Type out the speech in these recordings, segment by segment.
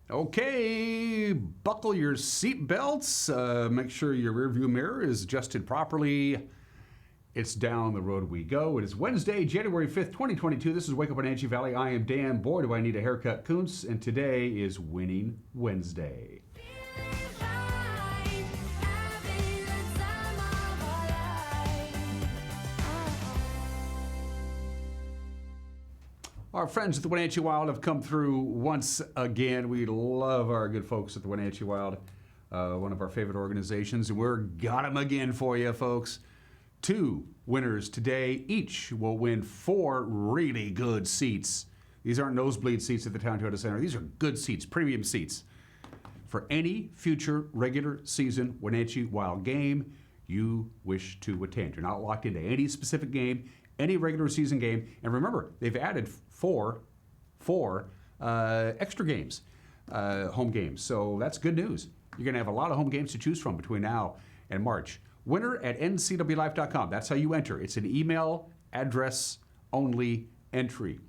Okay, buckle your seatbelts. Make sure your rearview mirror is adjusted properly. It's down the road we go. It is Wednesday, January 5th, 2022. This is Wake Up Wenatchee Valley. I am Dan. Boy, do I need a haircut, Kuntz. And today is Winning Wednesday. Our friends at the Wenatchee Wild have come through once again. We love our good folks at the Wenatchee Wild, one of our favorite organizations, and we're got them again for you, folks. 2 winners today. Each will win 4 really good seats. These aren't nosebleed seats at the Town Toyota Center. These are good seats, premium seats, for any future regular season Wenatchee Wild game you wish to attend. You're not locked into any specific game, any regular season game. And remember, they've added four extra games, home games. So that's good news. You're going to have a lot of home games to choose from between now and March. Winner at ncwlife.com. That's how you enter. It's an email address only entry.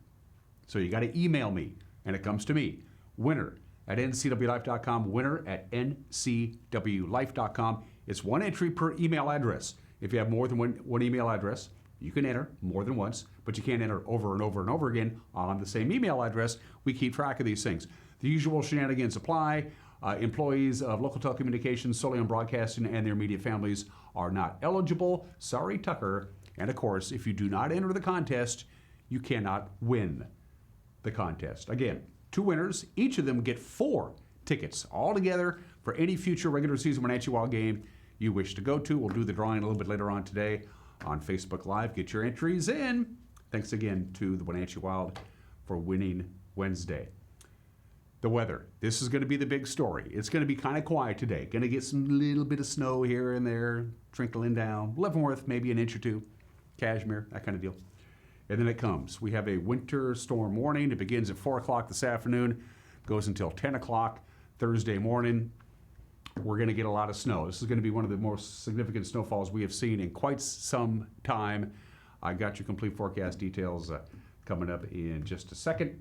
So you got to email me, and it comes to me. Winner at ncwlife.com. Winner at ncwlife.com. It's one entry per email address. If you have more than one email address, you can enter more than once, but you can't enter over and over and over again on the same email address. We keep track of these things. The usual shenanigans apply. Employees of local telecommunications, solely on broadcasting, and their immediate families are not eligible. Sorry, Tucker. And of course, if you do not enter the contest, you cannot win the contest. Again, 2 winners. Each of them get 4 tickets all together for any future regular season Wenatchee Wild game you wish to go to. We'll do the drawing a little bit later on today on Facebook Live. Get your entries in. Thanks again to the Wenatchee Wild for winning Wednesday. The weather. This is going to be the big story. It's going to be kind of quiet today. Going to get some little bit of snow here and there, trickling down. Leavenworth, maybe an inch or 2. Cashmere, that kind of deal. And then it comes. We have a winter storm warning. It begins at 4 o'clock this afternoon, goes until 10 o'clock Thursday morning. We're going to get a lot of snow. This is going to be one of the most significant snowfalls we have seen in quite some time. I got your complete forecast details coming up in just a second.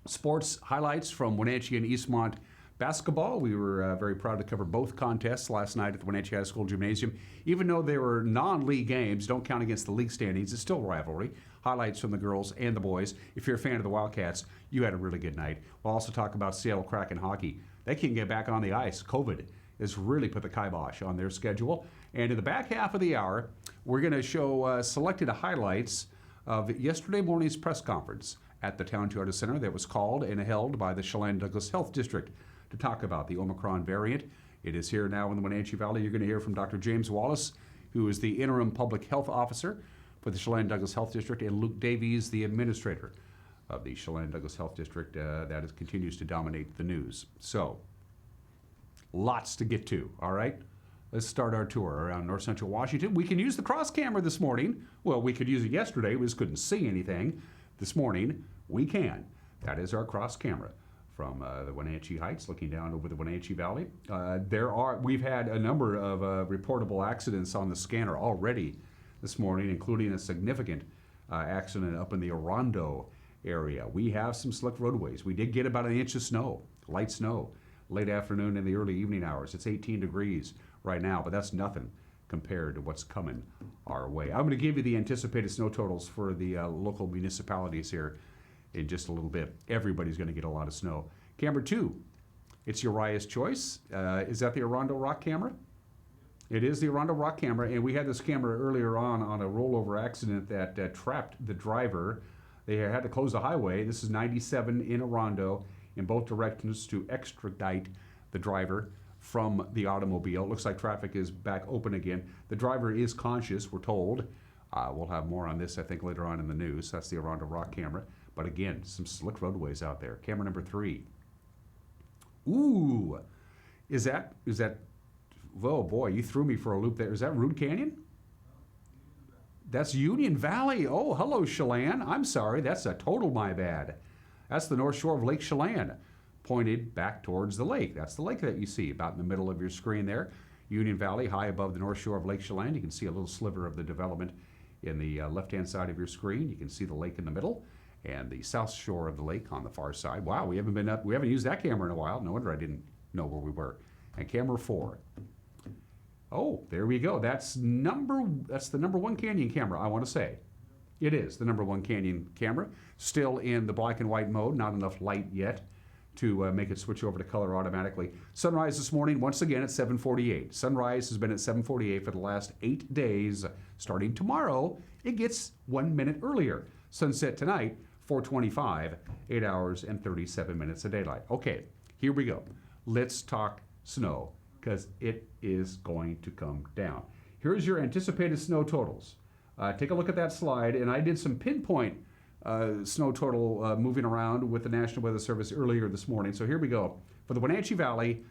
Sports highlights from Wenatchee and Eastmont basketball. We were very proud to cover both contests last night at the Wenatchee High School Gymnasium. Even though they were non-league games, don't count against the league standings, it's still rivalry. Highlights from the girls and the boys. If you're a fan of the Wildcats, you had a really good night. We'll also talk about Seattle Kraken hockey. They can't get back on the ice. COVID has really put the kibosh on their schedule. And in the back half of the hour, we're going to show selected highlights of yesterday morning's press conference at the Town Toyota Center that was called and held by the Chelan-Douglas Health District to talk about the Omicron variant. It is here now in the Wenatchee Valley. You're going to hear from Dr. James Wallace, who is the interim public health officer for the Chelan-Douglas Health District, and Luke Davies, the administrator of the Chelan-Douglas Health District continues to dominate the news. So, lots to get to, all right? Let's start our tour around north central Washington. We can use the cross camera this morning. Well, we could use it yesterday. We just couldn't see anything. This morning, we can. That is our cross camera from the Wenatchee Heights, looking down over the Wenatchee Valley. We've had a number of reportable accidents on the scanner already this morning, including a significant accident up in the Orondo area. We have some slick roadways. We did get about an inch of snow, light snow, late afternoon and the early evening hours. It's 18 degrees right now, but that's nothing compared to what's coming our way. I'm going to give you the anticipated snow totals for the local municipalities here in just a little bit. Everybody's going to get a lot of snow. Camera 2, it's Uriah's choice. Is that the Orondo Rock camera? It is the Orondo Rock camera, and we had this camera earlier on a rollover accident that trapped the driver. They had to close the highway. This is 97 in Orondo in both directions to extradite the driver from the automobile. Looks like traffic is back open again. The driver is conscious, we're told. We'll have more on this, I think, later on in the news. That's the Orondo Rock camera. But again, some slick roadways out there. Camera number 3. Ooh, is that, oh boy, you threw me for a loop there. Is that Rude Canyon? That's Union Valley. Oh, hello, Chelan. I'm sorry, that's a total my bad. That's the north shore of Lake Chelan, pointed back towards the lake. That's the lake that you see about in the middle of your screen there. Union Valley, high above the north shore of Lake Chelan. You can see a little sliver of the development in the left-hand side of your screen. You can see the lake in the middle. and the south shore of the lake on the far side. Wow, we haven't used that camera in a while. No wonder I didn't know where we were. And camera 4. Oh, there we go. That's the number 1 Canyon camera, I want to say. It is the number 1 Canyon camera. Still in the black and white mode, not enough light yet to make it switch over to color automatically. Sunrise this morning, once again at 7:48. Sunrise has been at 7:48 for the last 8 days. Starting tomorrow, it gets 1 minute earlier. Sunset tonight, 4:25, 8 hours and 37 minutes of daylight. Okay, here we go. Let's talk snow, because it is going to come down. Here's your anticipated snow totals. Take a look at that slide, and I did some pinpoint snow total moving around with the National Weather Service earlier this morning. So here we go. For the Wenatchee Valley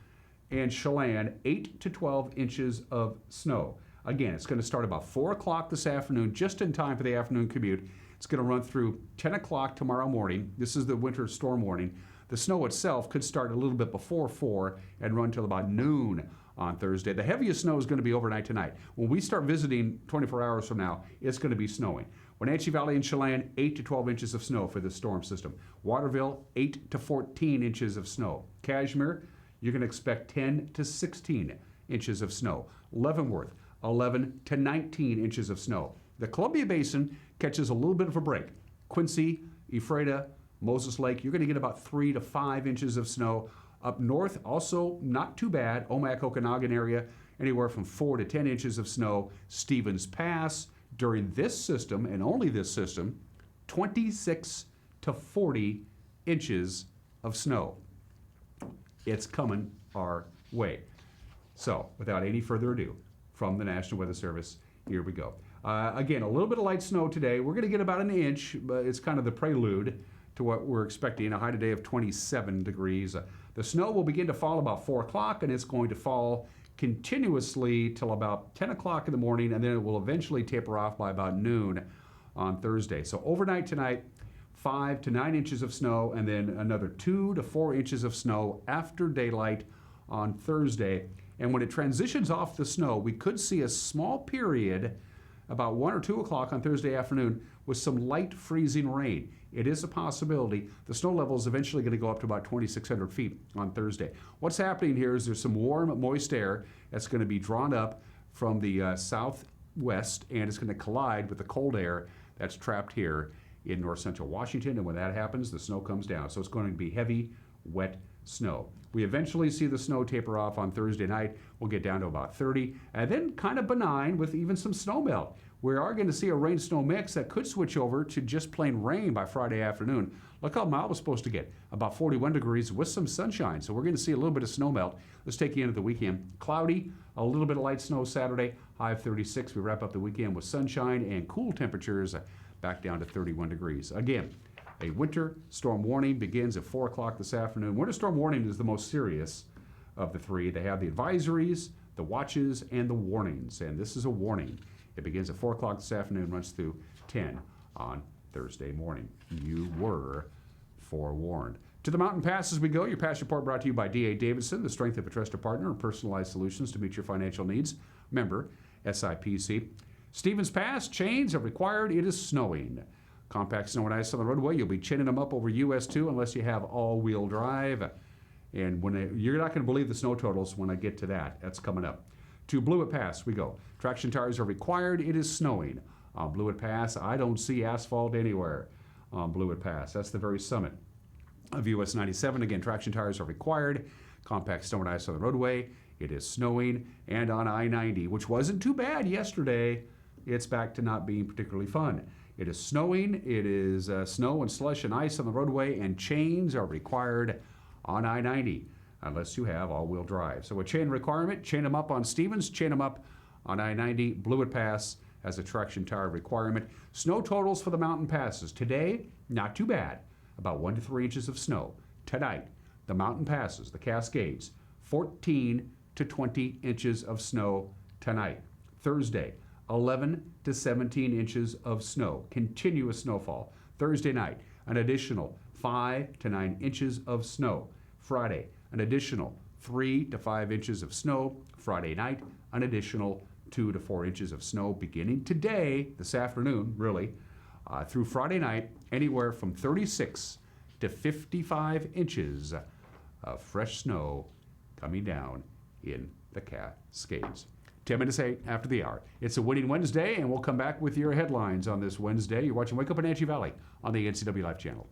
and Chelan, 8 to 12 inches of snow. Again, it's going to start about 4 o'clock this afternoon, just in time for the afternoon commute. It's going to run through 10 o'clock tomorrow morning. This is the winter storm warning. The snow itself could start a little bit before 4 and run till about noon on Thursday. The heaviest snow is going to be overnight tonight. When we start visiting 24 hours from now, it's going to be snowing. Wenatchee Valley and Chelan, 8 to 12 inches of snow for the storm system. Waterville, 8 to 14 inches of snow. Cashmere, you're going to expect 10 to 16 inches of snow. Leavenworth, 11 to 19 inches of snow. The Columbia Basin catches a little bit of a break. Quincy, Ephrata, Moses Lake, you're going to get about 3 to 5 inches of snow. Up north, also not too bad. Omak, Okanagan area, anywhere from 4 to 10 inches of snow. Stevens Pass, during this system, and only this system, 26 to 40 inches of snow. It's coming our way. So, without any further ado, from the National Weather Service, here we go. Again, a little bit of light snow today. We're going to get about an inch, but it's kind of the prelude to what we're expecting. A high today of 27 degrees. The snow will begin to fall about 4 o'clock, and it's going to fall continuously till about 10 o'clock in the morning, and then it will eventually taper off by about noon on Thursday. So overnight tonight, 5 to 9 inches of snow, and then another 2 to 4 inches of snow after daylight on Thursday. And when it transitions off the snow, we could see a small period about 1 or 2 o'clock on Thursday afternoon with some light freezing rain. It is a possibility. The snow level is eventually going to go up to about 2,600 feet on Thursday. What's happening here is there's some warm, moist air that's going to be drawn up from the southwest, and it's going to collide with the cold air that's trapped here in north central Washington. And when that happens, the snow comes down. So it's going to be heavy, wet snow. We eventually see the snow taper off on Thursday night. We'll get down to about 30, and then kind of benign with even some snow melt. We are going to see a rain-snow mix that could switch over to just plain rain by Friday afternoon. Look how mild we're supposed to get, about 41 degrees with some sunshine. So we're going to see a little bit of snow melt. Let's take you into the weekend. Cloudy, a little bit of light snow Saturday, high of 36. We wrap up the weekend with sunshine and cool temperatures back down to 31 degrees. Again, a winter storm warning begins at 4 o'clock this afternoon. Winter storm warning is the most serious of the three. They have the advisories, the watches, and the warnings. And this is a warning. It begins at 4 o'clock this afternoon, runs through 10 on Thursday morning. You were forewarned. To the mountain pass as we go. Your pass report brought to you by D.A. Davidson, the strength of a trusted partner and personalized solutions to meet your financial needs. Member, SIPC. Stevens Pass, chains are required. It is snowing. Compact snow and ice on the roadway. You'll be chinning them up over US 2 unless you have all-wheel drive. And you're not going to believe the snow totals when I get to that. That's coming up. To Blewett Pass we go. Traction tires are required. It is snowing. On Blewett Pass, I don't see asphalt anywhere on Blewett Pass. That's the very summit of US 97. Again, traction tires are required. Compact snow and ice on the roadway. It is snowing. And on I-90, which wasn't too bad yesterday, it's back to not being particularly fun. It is snowing. It is snow and slush and ice on the roadway, and chains are required on I-90 unless you have all-wheel drive. So a chain requirement, chain them up on Stevens, chain them up on I-90. Blewett Pass has a traction tire requirement. Snow totals for the mountain passes. Today, not too bad. About 1 to 3 inches of snow. Tonight, the mountain passes, the Cascades, 14 to 20 inches of snow tonight. Thursday, 11 to 17 inches of snow, continuous snowfall. Thursday night, an additional 5 to 9 inches of snow. Friday, an additional 3 to 5 inches of snow. Friday night, an additional 2 to 4 inches of snow beginning today, this afternoon, really. through Friday night, anywhere from 36 to 55 inches of fresh snow coming down in the Cascades. 10 minutes 8 after the hour. It's a winning Wednesday, and we'll come back with your headlines on this Wednesday. You're watching Wake Up Wenatchee Valley on the NCW Life channel.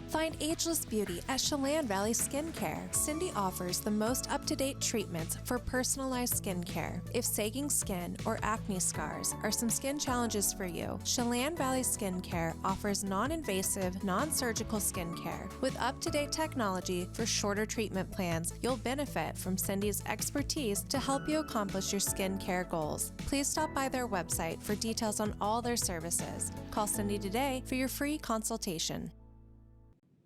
Find ageless beauty at Chelan Valley Skincare. Cindy offers the most up-to-date treatments for personalized skincare. If sagging skin or acne scars are some skin challenges for you, Chelan Valley Skincare offers non-invasive, non-surgical skincare. With up-to-date technology for shorter treatment plans, you'll benefit from Cindy's expertise to help you accomplish your skincare goals. Please stop by their website for details on all their services. Call Cindy today for your free consultation.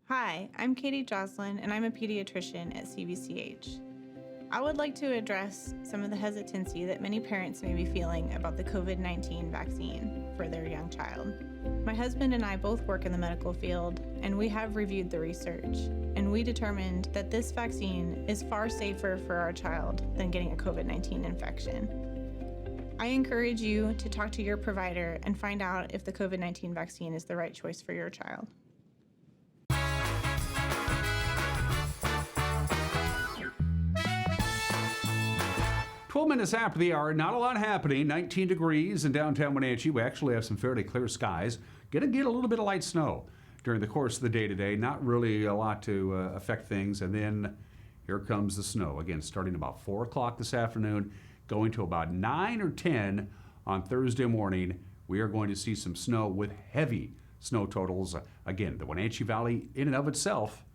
Hi, I'm Katie Joslin, and I'm a pediatrician at CVCH. I would like to address some of the hesitancy that many parents may be feeling about the COVID-19 vaccine for their young child. My husband and I both work in the medical field, and we have reviewed the research, and we determined that this vaccine is far safer for our child than getting a COVID-19 infection. I encourage you to talk to your provider and find out if the COVID-19 vaccine is the right choice for your child. 12 minutes after the hour, not a lot happening. 19 degrees in downtown Wenatchee. We actually have some fairly clear skies. Gonna get a little bit of light snow during the course of the day today. Not really a lot to affect things. And then here comes the snow. Again, starting about 4 o'clock this afternoon, going to about 9 or 10 on Thursday morning. We are going to see some snow with heavy snow totals. Again, the Wenatchee Valley in and of itself,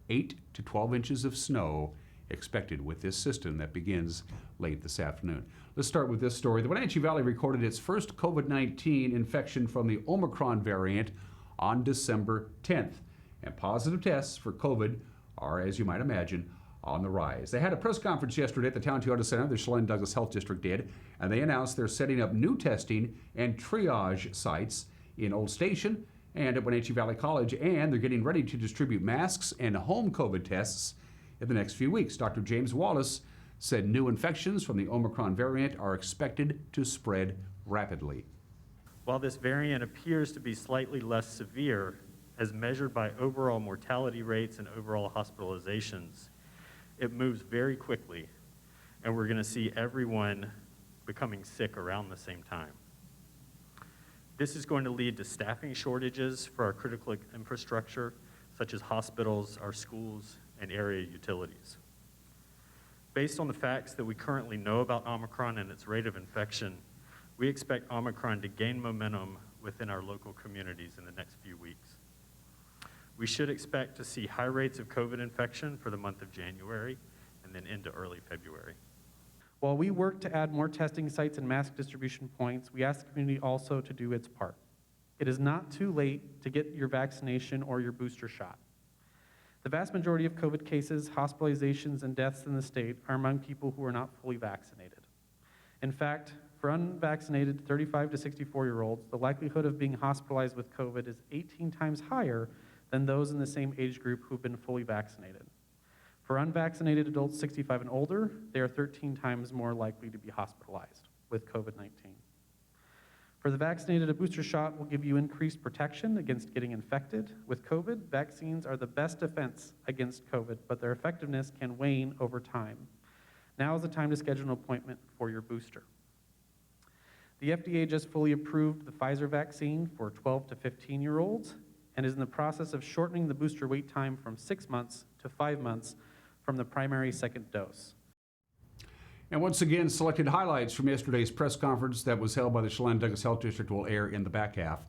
8 to 12 inches of snow expected with this system that begins late this afternoon. Let's start with this story. The Wenatchee Valley recorded its first COVID-19 infection from the Omicron variant on December 10th. And positive tests for COVID are, as you might imagine, on the rise. They had a press conference yesterday at the Town Toyota Center, the Chelan-Douglas Health District did, and they announced they're setting up new testing and triage sites in Old Station and at Wenatchee Valley College, and they're getting ready to distribute masks and home COVID tests in the next few weeks. Dr. James Wallace said new infections from the Omicron variant are expected to spread rapidly. While this variant appears to be slightly less severe, as measured by overall mortality rates and overall hospitalizations, it moves very quickly, and we're going to see everyone becoming sick around the same time. This is going to lead to staffing shortages for our critical infrastructure, such as hospitals, our schools, and area utilities. Based on the facts that we currently know about Omicron and its rate of infection, we expect Omicron to gain momentum within our local communities in the next few weeks. We should expect to see high rates of COVID infection for the month of January and then into early February. While we work to add more testing sites and mask distribution points, we ask the community also to do its part. It is not too late to get your vaccination or your booster shot. The vast majority of COVID cases, hospitalizations, and deaths in the state are among people who are not fully vaccinated. In fact, for unvaccinated 35 to 64-year-olds, the likelihood of being hospitalized with COVID is 18 times higher than those in the same age group who've been fully vaccinated. For unvaccinated adults 65 and older, they are 13 times more likely to be hospitalized with COVID-19. For the vaccinated, a booster shot will give you increased protection against getting infected. With COVID, vaccines are the best defense against COVID, but their effectiveness can wane over time. Now is the time to schedule an appointment for your booster. The FDA just fully approved the Pfizer vaccine for 12 to 15-year-olds and is in the process of shortening the booster wait time from 6 months to 5 months from the primary second dose. And once again, selected highlights from yesterday's press conference that was held by the Chelan-Douglas Health District will air in the back half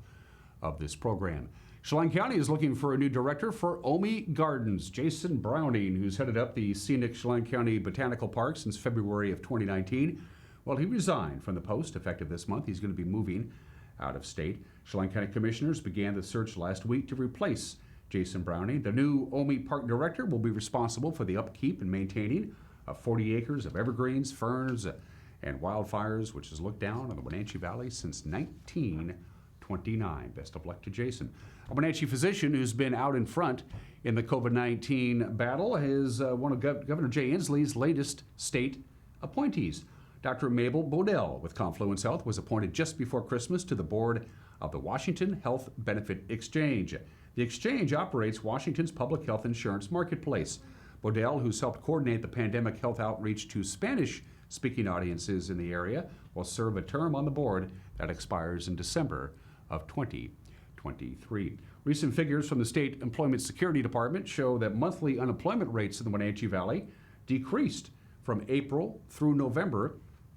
of this program. Chelan County is looking for a new director for OMI Gardens. Jason Browning, who's headed up the scenic Chelan County Botanical Park since February of 2019, well, he resigned from the post effective this month. He's going to be moving out of state. Chelan County Commissioners began the search last week to replace Jason Browning. The new OMI Park Director will be responsible for the upkeep and maintaining of 40 acres of evergreens, ferns, and wildfires, which has looked down on the Wenatchee Valley since 19 29. Best of luck to Jason. A Wenatchee physician who's been out in front in the COVID-19 battle is one of Governor Jay Inslee's latest state appointees. Dr. Mabel Bodell with Confluence Health was appointed just before Christmas to the board of the Washington Health Benefit Exchange. The exchange operates Washington's public health insurance marketplace. Bodell, who's helped coordinate the pandemic health outreach to Spanish-speaking audiences in the area, will serve a term on the board that expires in December of 2023. Recent figures from the State Employment Security Department show that monthly unemployment rates in the Wenatchee Valley decreased from April through November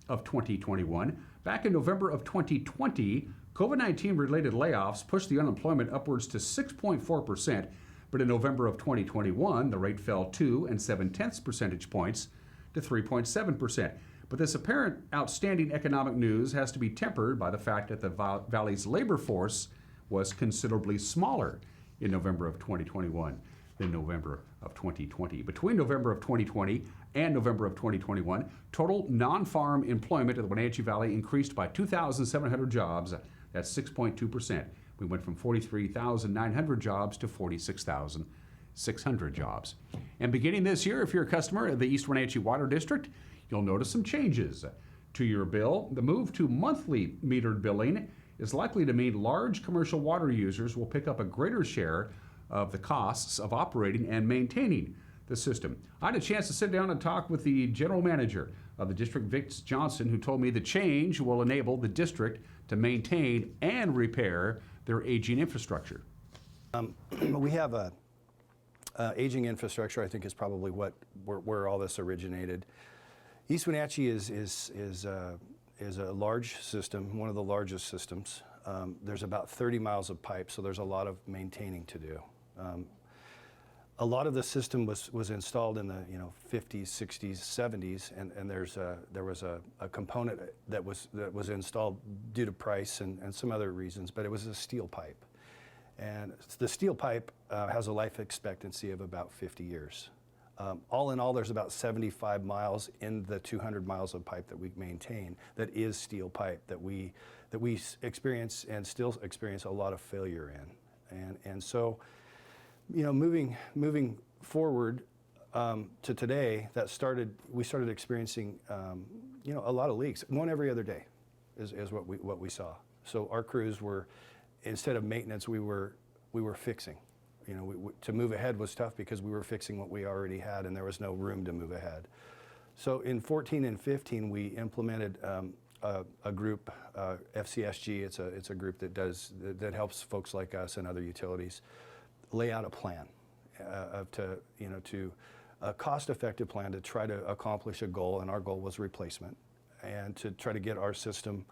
of 2021. Back in November of 2020, COVID-19 related layoffs pushed the unemployment upwards to 6.4%, but in November of 2021, the rate fell 2.7 percentage points to 3.7%. But this apparent outstanding economic news has to be tempered by the fact that the Valley's labor force was considerably smaller in November of 2021 than November of 2020. Between November of 2020 and November of 2021, total non-farm employment in the Wenatchee Valley increased by 2,700 jobs. That's 6.2%. We went from 43,900 jobs to 46,600 jobs. And beginning this year, if you're a customer of the East Wenatchee Water District, you'll notice some changes to your bill. The move to monthly metered billing is likely to mean large commercial water users will pick up a greater share of the costs of operating and maintaining the system. I had a chance to sit down and talk with the general manager of the district, Vince Johnson, who told me the change will enable the district to maintain and repair their aging infrastructure. We have a aging infrastructure, I think, is probably where all this originated. East Wenatchee is a large system, one of the largest systems. There's about 30 miles of pipe, so there's a lot of maintaining to do. A lot of the system was installed in the 50s, 60s, 70s, and there was a component that was installed due to price and some other reasons, but it was a steel pipe. And the steel pipe has a life expectancy of about 50 years. All in all, there's about 75 miles in the 200 miles of pipe that we maintain that is steel pipe that we experience and still experience a lot of failure in. And so, moving forward to today, we started experiencing a lot of leaks. One every other day is what we saw. So our crews were, instead of maintenance, we were fixing. To move ahead was tough because we were fixing what we already had and there was no room to move ahead. So in 14 and 15, we implemented a group, FCSG. It's a group that helps folks like us and other utilities lay out a plan to a cost-effective plan to try to accomplish a goal, and our goal was replacement, and to try to get our system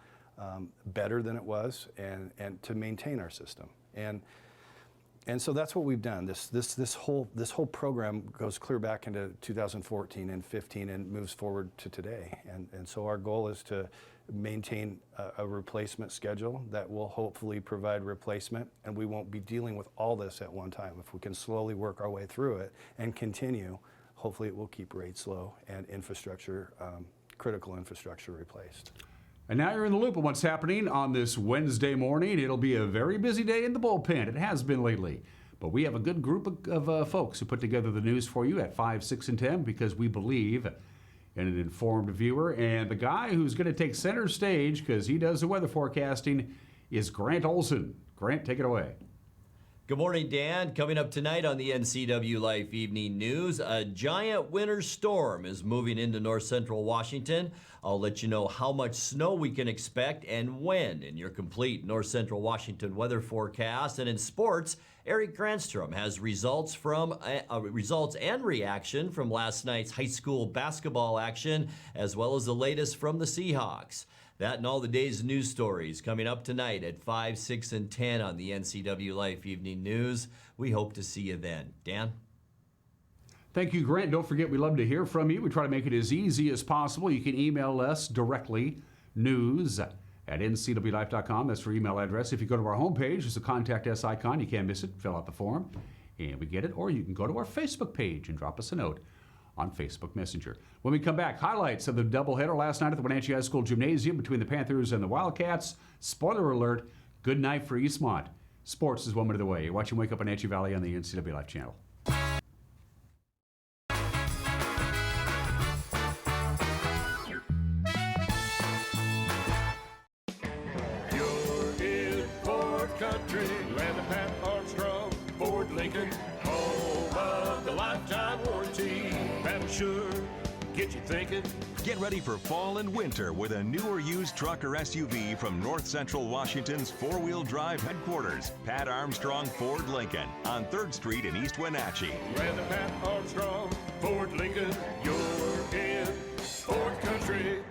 better than it was, and to maintain our system. And so that's what we've done. This whole program goes clear back into 2014 and 15 and moves forward to today. And so our goal is to maintain a replacement schedule that will hopefully provide replacement, and we won't be dealing with all this at one time. If we can slowly work our way through it and continue, hopefully it will keep rates low and infrastructure, critical infrastructure replaced. And now you're in the loop of what's happening on this Wednesday morning. It'll be a very busy day in the bullpen. It has been lately. But we have a good group of folks who put together the news for you at 5, 6, and 10 because we believe in an informed viewer. And the guy who's going to take center stage because he does the weather forecasting is Grant Olson. Grant, take it away. Good morning, Dan. Coming up tonight on the NCW Life Evening News, a giant winter storm is moving into north central Washington. I'll let you know how much snow we can expect and when in your complete north central Washington weather forecast. And in sports, Eric Granstrom has results and reaction from last night's high school basketball action, as well as the latest from the Seahawks. That and all the day's news stories coming up tonight at 5, 6, and 10 on the NCW Life Evening News. We hope to see you then. Dan? Thank you, Grant. Don't forget, we love to hear from you. We try to make it as easy as possible. You can email us directly, news@ncwlife.com. That's our email address. If you go to our homepage, there's a Contact Us icon. You can't miss it. Fill out the form, and we get it. Or you can go to our Facebook page and drop us a note on Facebook Messenger. When we come back, highlights of the doubleheader last night at the Wenatchee High School Gymnasium between the Panthers and the Wildcats. Spoiler alert, Good night for Eastmont. Sports is 1 minute away. You're watching Wake Up Wenatchee Valley on the NCW Life Channel. You're in Ford Country, land of Pat Armstrong, Ford Lincoln, home of the lifetime warranty. That'll sure get you thinking. Get ready for fall and winter with a new or used truck or SUV from North Central Washington's four-wheel drive headquarters, Pat Armstrong Ford Lincoln, on 3rd Street in East Wenatchee. Land of Pat Armstrong, Ford Lincoln, you're in Ford Country.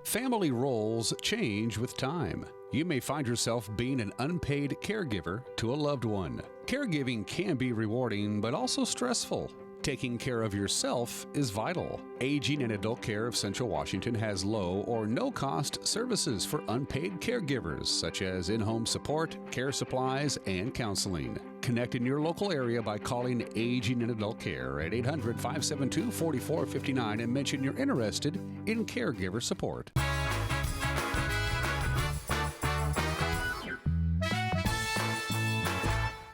Family roles change with time. You may find yourself being an unpaid caregiver to a loved one. Caregiving can be rewarding, but also stressful. Taking care of yourself is vital. Aging and Adult Care of Central Washington has low or no cost services for unpaid caregivers, such as in-home support, care supplies, and counseling. Connect in your local area by calling Aging and Adult Care at 800-572-4459 and mention you're interested in caregiver support.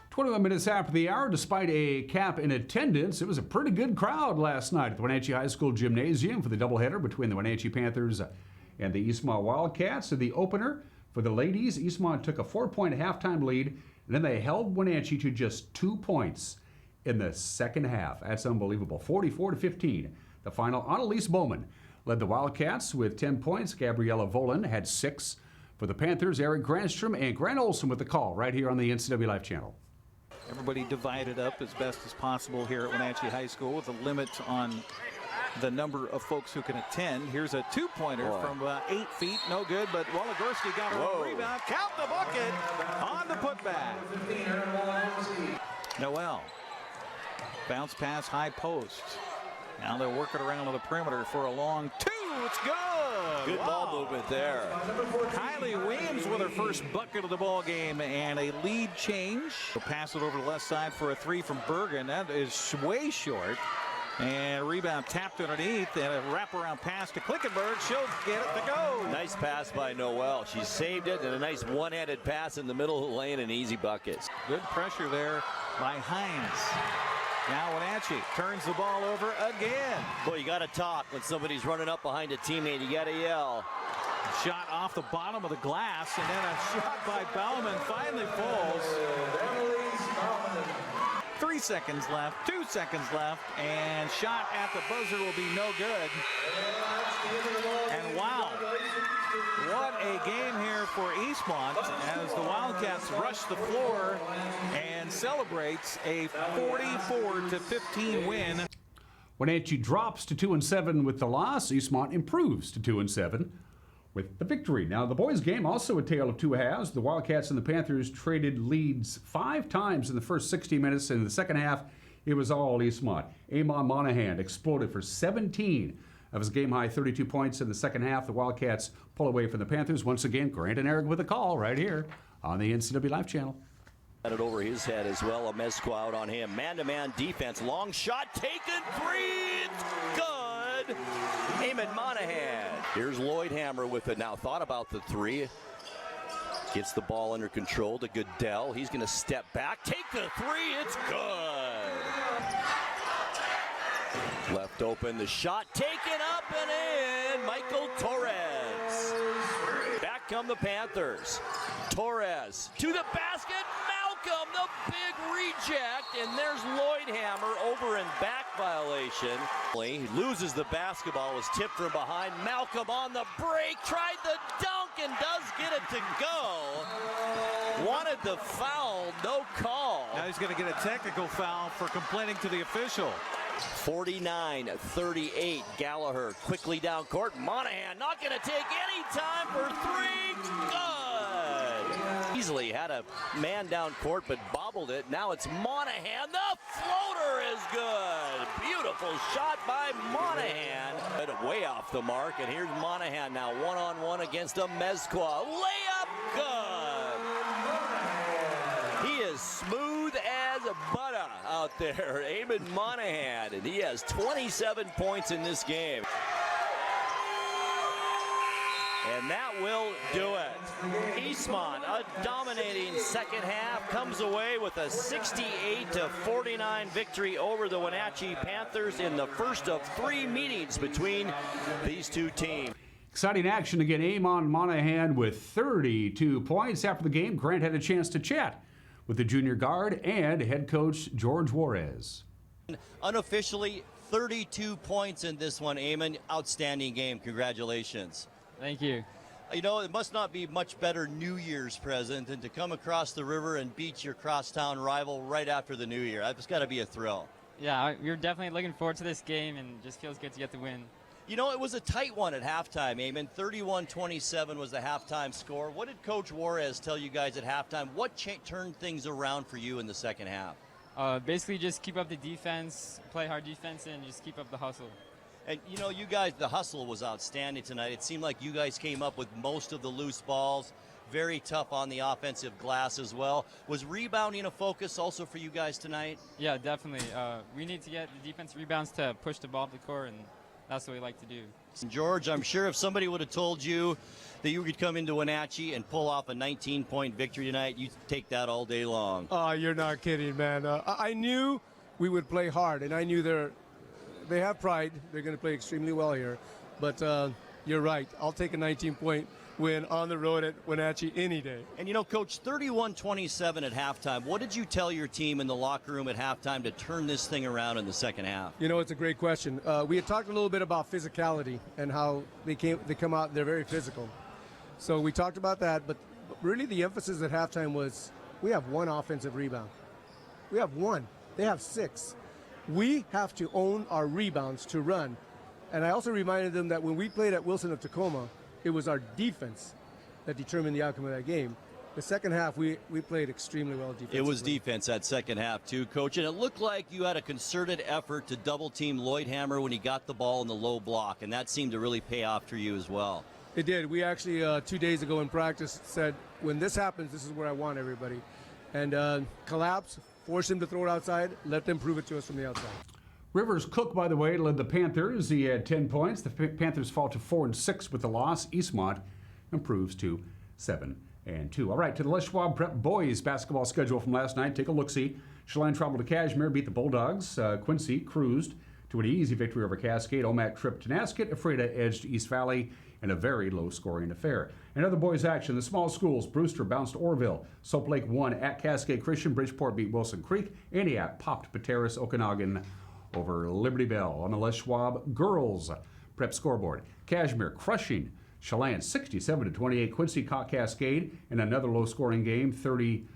21 minutes after the hour, despite a cap in attendance, it was a pretty good crowd last night at the Wenatchee High School Gymnasium for the doubleheader between the Wenatchee Panthers and the Eastmont Wildcats. In the opener for the ladies, Eastmont took a 4-point halftime lead, and then they held Wenatchee to just 2 points in the second half. That's unbelievable. 44-15. The final, Annalise Bowman led the Wildcats with 10 points. Gabriella Volan had 6 for the Panthers. Eric Granstrom and Grant Olson with the call right here on the NCW Life Channel. Everybody divided up as best as possible here at Wenatchee High School with a limit on the number of folks who can attend. Here's a two-pointer from 8 feet. No good, but Waligorski got a rebound. Count the bucket on the putback. Noel. Bounce pass, high post. Now they're working around on the perimeter for a long two. It's good. Good ball movement there. Kylie Williams with her first bucket of the ball game and a lead change. She'll pass it over the left side for a 3 from Bergen. That is way short. And a rebound tapped underneath and a wraparound pass to Klickenberg. She'll get it to go. Nice pass by Noel. She saved it and a nice one-handed pass in the middle of the lane, an easy bucket. Good pressure there by Hines. Now Wenatchee turns the ball over again. Boy, you got to talk when somebody's running up behind a teammate. You got to yell. Shot off the bottom of the glass, and then a shot by Bauman finally falls. 3 seconds left, 2 seconds left, and shot at the buzzer will be no good. And wow, what a game here for Eastmont as the Wildcats rush the floor and celebrates a 44-15 win. Wenatchee drops to 2-7 with the loss. Eastmont improves to 2-7 with the victory. Now, the boys' game also a tale of two halves. The Wildcats and the Panthers traded leads 5 times in the first 60 minutes. In the second half, it was all Eastmont. Amon Monahan exploded for 17 of his game-high 32 points in the second half. The Wildcats pull away from the Panthers. Once again, Grant and Eric with a call right here on the NCW Life Channel. Had it over his head as well. A Mezqua out on him. Man-to-man defense. Long shot taken. 3. It's good. Eamon Monahan. Here's Lloyd Hammer with it now. Thought about the 3. Gets the ball under control to Goodell. He's going to step back. Take the 3. It's good. Left open. The shot taken up and in. Michael Torres. Back come the Panthers. Torres to the basket. Malcolm, the big reject, and there's Lloyd Hammer over and back violation. He loses the basketball, was tipped from behind. Malcolm on the break, tried the dunk and does get it to go. Wanted the foul, no call. Now he's going to get a technical foul for complaining to the official. 49-38, Gallagher quickly down court. Monahan not going to take any time for 3. Good. Easily had a man down court, but bobbled it. Now it's Monahan. The floater is good. Beautiful shot by Monahan. Way off the mark, and here's Monahan now one-on-one against a Mezqua. Layup good. He is smooth as butter out there. Eamon Monahan, and he has 27 points in this game. And that will do it. Eastmont, a dominating second half, comes away with a 68-49 victory over the Wenatchee Panthers in the first of 3 meetings between these two teams. Exciting action again. Amon Monahan with 32 points. After the game, Grant had a chance to chat with the junior guard and head coach George Juarez. Unofficially, 32 points in this one, Amon. Outstanding game. Congratulations. Thank you. You know, it must not be much better New Year's present than to come across the river and beat your crosstown rival right after the New Year. That's got to be a thrill. Yeah, we're definitely looking forward to this game, and just feels good to get the win. You know, it was a tight one at halftime, Amon. 31-27 was the halftime score. What did Coach Juarez tell you guys at halftime? What turned things around for you in the second half? Basically just keep up the defense, play hard defense, and just keep up the hustle. And, you know, you guys, the hustle was outstanding tonight. It seemed like you guys came up with most of the loose balls. Very tough on the offensive glass as well. Was rebounding a focus also for you guys tonight? Yeah, definitely. We need to get the defense rebounds to push the ball up the court, and that's what we like to do. George, I'm sure if somebody would have told you that you could come into Wenatchee and pull off a 19-point victory tonight, you'd take that all day long. Oh, you're not kidding, man. I knew we would play hard, and I knew they have pride. They're going to play extremely well here. But you're right. I'll take a 19-point win on the road at Wenatchee any day. And, you know, Coach, 31-27 at halftime. What did you tell your team in the locker room at halftime to turn this thing around in the second half? You know, it's a great question. We had talked a little bit about physicality and how they come out and they're very physical. So we talked about that, but really the emphasis at halftime was we have 1 offensive rebound. We have 1. They have 6. We have to own our rebounds to run. And I also reminded them that when we played at Wilson of Tacoma, it was our defense that determined the outcome of that game. The second half, we played extremely well defensively. It was defense that second half, too, Coach. And it looked like you had a concerted effort to double-team Lloyd Hammer when he got the ball in the low block, and that seemed to really pay off for you as well. It did. We actually, 2 days ago in practice, said, when this happens, this is where I want everybody. And collapse, force him to throw it outside, let them prove it to us from the outside. Rivers Cook, by the way, led the Panthers. He had 10 points. The Panthers fall to 4-6 with the loss. Eastmont improves to 7-2. All right, to the Les Schwab Prep boys basketball schedule from last night. Take a look-see. Chelan traveled to Kashmir, beat the Bulldogs. Quincy cruised to an easy victory over Cascade. Omak tripped to Nasket. Ephrata edged East Valley in a very low-scoring affair. In other boys action, the small schools, Brewster bounced Orville. Soap Lake won at Cascade Christian. Bridgeport beat Wilson Creek. Antioch popped Pateros Okanagan over Liberty Bell. On the Les Schwab girls prep scoreboard, Kashmir crushing Chelan 67-28. Quincy caught Cascade in another low-scoring game, 30-21.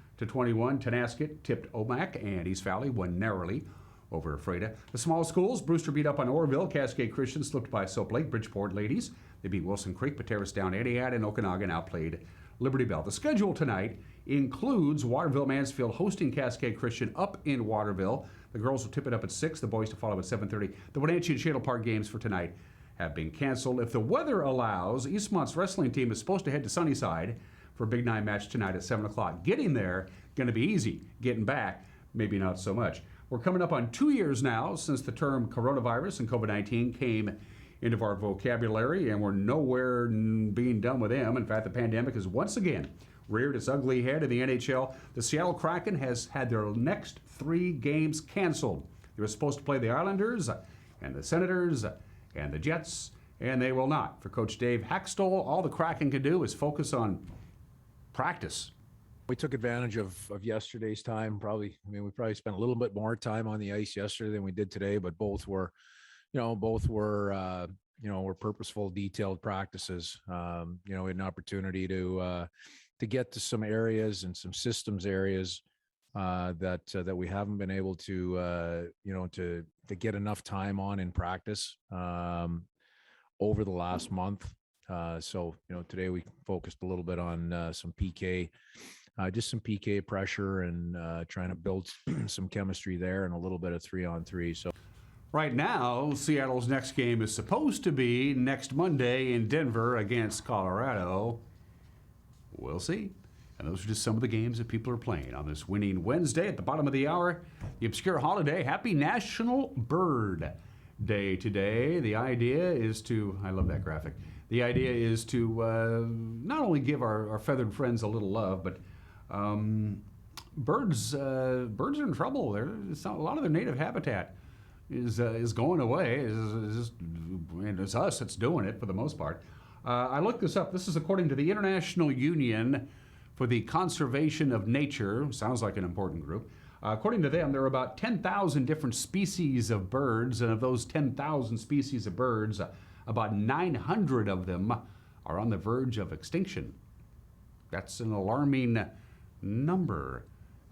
Tenasket tipped Omak, and East Valley won narrowly over Ephrata. The small schools, Brewster beat up on Orville. Cascade Christian slipped by Soap Lake. Bridgeport ladies, they beat Wilson Creek. Pateros down Antioch, and Okanagan outplayed Liberty Bell. The schedule tonight includes Waterville Mansfield hosting Cascade Christian up in Waterville. The girls will tip it up at 6, the boys to follow at 7:30. The Wenatchee and Shadle Park games for tonight have been canceled. If the weather allows, Eastmont's wrestling team is supposed to head to Sunnyside for a Big 9 match tonight at 7 o'clock. Getting there, going to be easy. Getting back, maybe not so much. We're coming up on 2 years now since the term coronavirus and COVID-19 came into our vocabulary, and we're nowhere being done with them. In fact, the pandemic is once again reared its ugly head in the NHL. The Seattle Kraken has had their next 3 games canceled. They were supposed to play the Islanders and the Senators and the Jets, and they will not. For Coach Dave Hackstall, all the Kraken can do is focus on practice. We took advantage of yesterday's time. We probably spent a little bit more time on the ice yesterday than we did today, but both were purposeful, detailed practices. We had an opportunity to get to some areas and some systems areas that we haven't been able to get enough time on in practice over the last month. So today we focused a little bit on some PK, just some PK pressure and trying to build some chemistry there and a little bit of 3-on-3. So right now, Seattle's next game is supposed to be next Monday in Denver against Colorado. We'll see. And those are just some of the games that people are playing on this winning Wednesday. At the bottom of the hour, the obscure holiday. Happy National Bird Day today. The idea is to, I love that graphic. The idea is to not only give our feathered friends a little love, but birds are in trouble. A lot of their native habitat is going away. And it's us that's doing it for the most part. I looked this up. This is according to the International Union for the Conservation of Nature. Sounds like an important group. According to them, there are about 10,000 different species of birds, and of those 10,000 species of birds, about 900 of them are on the verge of extinction. That's an alarming number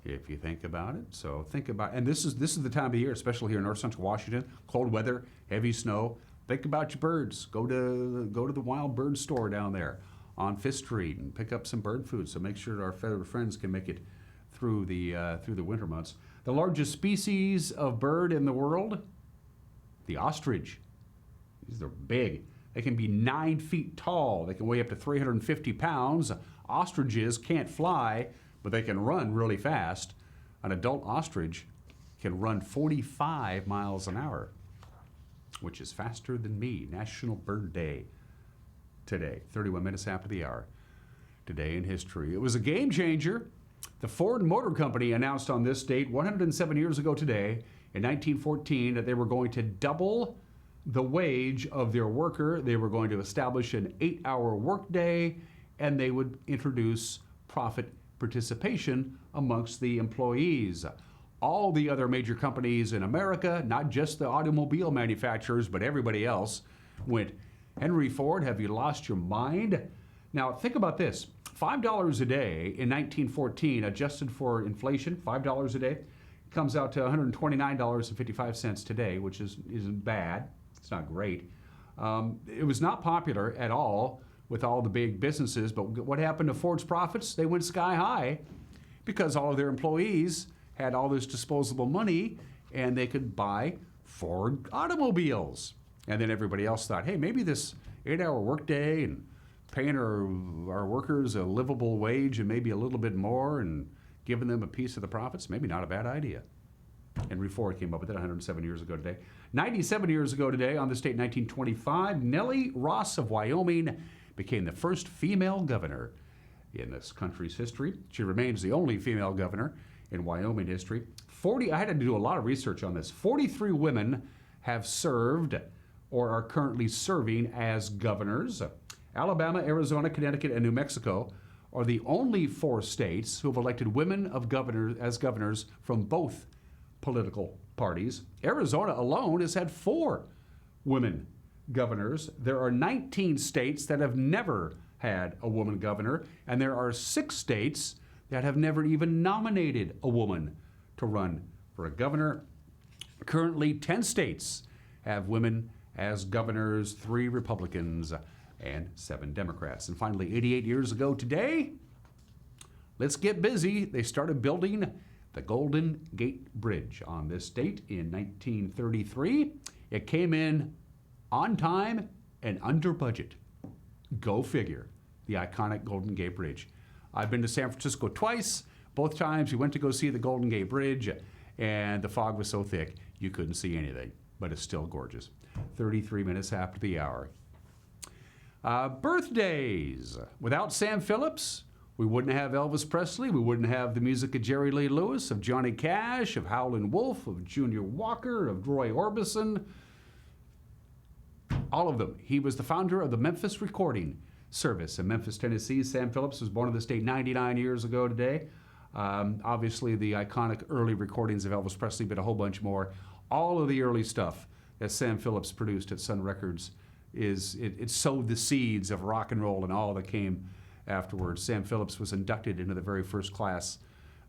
if you think about it. So think about, and this is the time of year, especially here in north central Washington, cold weather, heavy snow. Think about your birds. Go to the wild bird store down there on Fifth Street and pick up some bird food. So make sure our feathered friends can make it through the winter months. The largest species of bird in the world, the ostrich. These are big. They can be 9 feet tall. They can weigh up to 350 pounds. Ostriches can't fly, but they can run really fast. An adult ostrich can run 45 miles an hour, which is faster than me. National Bird Day today, 31 minutes after the hour. Today in history. It was a game changer. The Ford Motor Company announced on this date, 107 years ago today, in 1914, that they were going to double the wage of their worker. They were going to establish an 8-hour workday, and they would introduce profit participation amongst the employees. All the other major companies in America, not just the automobile manufacturers, but everybody else, went, Henry Ford, have you lost your mind? Now, think about this. $5 a day in 1914, adjusted for inflation, $5 a day, comes out to $129.55 today, which isn't bad. It's not great. It was not popular at all with all the big businesses, but what happened to Ford's profits? They went sky high because all of their employees had all this disposable money and they could buy Ford automobiles. And then everybody else thought, hey, maybe this 8-hour workday and paying our workers a livable wage and maybe a little bit more and giving them a piece of the profits, maybe not a bad idea. Henry Ford came up with it 107 years ago today. 97 years ago today, on this date, 1925, Nellie Ross of Wyoming became the first female governor in this country's history. She remains the only female governor in Wyoming history. I had to do a lot of research on this. 43 women have served or are currently serving as governors. Alabama, Arizona, Connecticut, and New Mexico are the only 4 states who have elected women as governors from both political parties. Arizona alone has had 4 women governors. There are 19 states that have never had a woman governor, and there are 6 states that have never even nominated a woman to run for a governor. Currently, 10 states have women as governors, 3 Republicans and 7 Democrats. And finally, 88 years ago today, let's get busy. They started building the Golden Gate Bridge on this date in 1933. It came in on time and under budget. Go figure. The iconic Golden Gate Bridge. I've been to San Francisco twice. Both times we went to go see the Golden Gate Bridge, and the fog was so thick you couldn't see anything, but it's still gorgeous. 33 minutes after the hour. Birthdays. Without Sam Phillips, we wouldn't have Elvis Presley. We wouldn't have the music of Jerry Lee Lewis, of Johnny Cash, of Howlin' Wolf, of Junior Walker, of Roy Orbison. All of them. He was the founder of the Memphis Recording Service in Memphis, Tennessee. Sam Phillips was born in the state 99 years ago today. Obviously, the iconic early recordings of Elvis Presley, but a whole bunch more. All of the early stuff that Sam Phillips produced at Sun Records it sowed the seeds of rock and roll and all that came afterwards. Sam Phillips was inducted into the very first class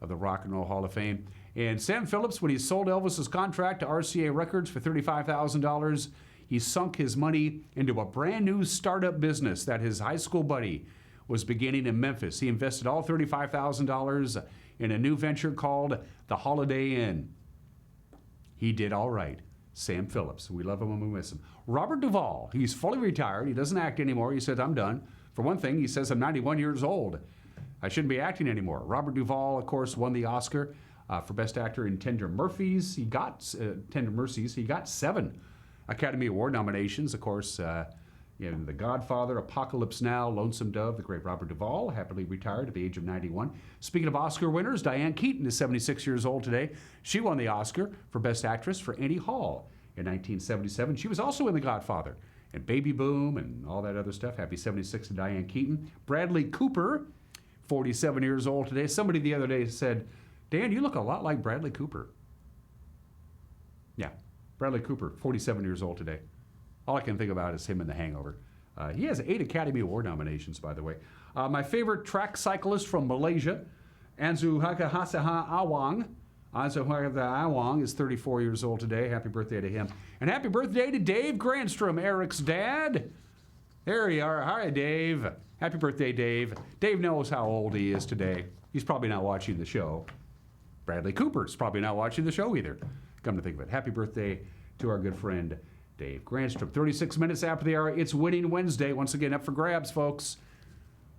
of the Rock and Roll Hall of Fame. And Sam Phillips, when he sold Elvis's contract to RCA Records for $35,000, he sunk his money into a brand new startup business that his high school buddy was beginning in Memphis. He invested all $35,000 in a new venture called the Holiday Inn. He did all right. Sam Phillips. We love him and we miss him. Robert Duvall. He's fully retired. He doesn't act anymore. He says, I'm done. For one thing, he says, I'm 91 years old. I shouldn't be acting anymore. Robert Duvall, of course, won the Oscar for Best Actor in Tender Mercies. He got 7 Academy Award nominations. Of course, In The Godfather, Apocalypse Now, Lonesome Dove, the great Robert Duvall, happily retired at the age of 91. Speaking of Oscar winners, Diane Keaton is 76 years old today. She won the Oscar for Best Actress for Annie Hall in 1977. She was also in The Godfather and Baby Boom and all that other stuff. Happy 76 to Diane Keaton. Bradley Cooper, 47 years old today. Somebody the other day said, Dan, you look a lot like Bradley Cooper. Yeah, Bradley Cooper, 47 years old today. All I can think about is him in The Hangover. He has 8 Academy Award nominations, by the way. My favorite track cyclist from Malaysia, Anzuhakahasaha Awang. Anzuhakahasaha Awang is 34 years old today. Happy birthday to him. And happy birthday to Dave Granstrom, Eric's dad. There you are. Hi, Dave. Happy birthday, Dave. Dave knows how old he is today. He's probably not watching the show. Bradley Cooper's probably not watching the show either. Come to think of it. Happy birthday to our good friend Dave Granstrom. 36 minutes after the hour, it's Winning Wednesday. Once again, up for grabs, folks.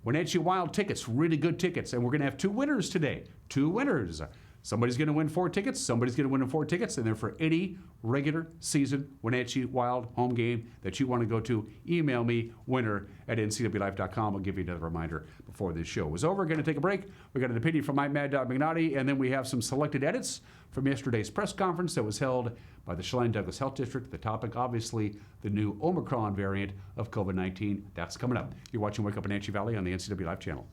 Wenatchee Wild tickets, really good tickets. And we're going to have 2 winners today. 2 winners. Somebody's going to win 4 tickets. Somebody's going to win 4 tickets. And they're for any regular season Wenatchee Wild home game that you want to go to. Email me, winner@ncwlife.com. I'll give you another reminder before this show is over. We're going to take a break. We got an opinion from my Mad Dog McNaughty, and then we have some selected edits from yesterday's press conference that was held by the Chelan-Douglas Health District. The topic, obviously, the new Omicron variant of COVID-19. That's coming up. You're watching Wake Up Wenatchee Valley on the NCW Life channel.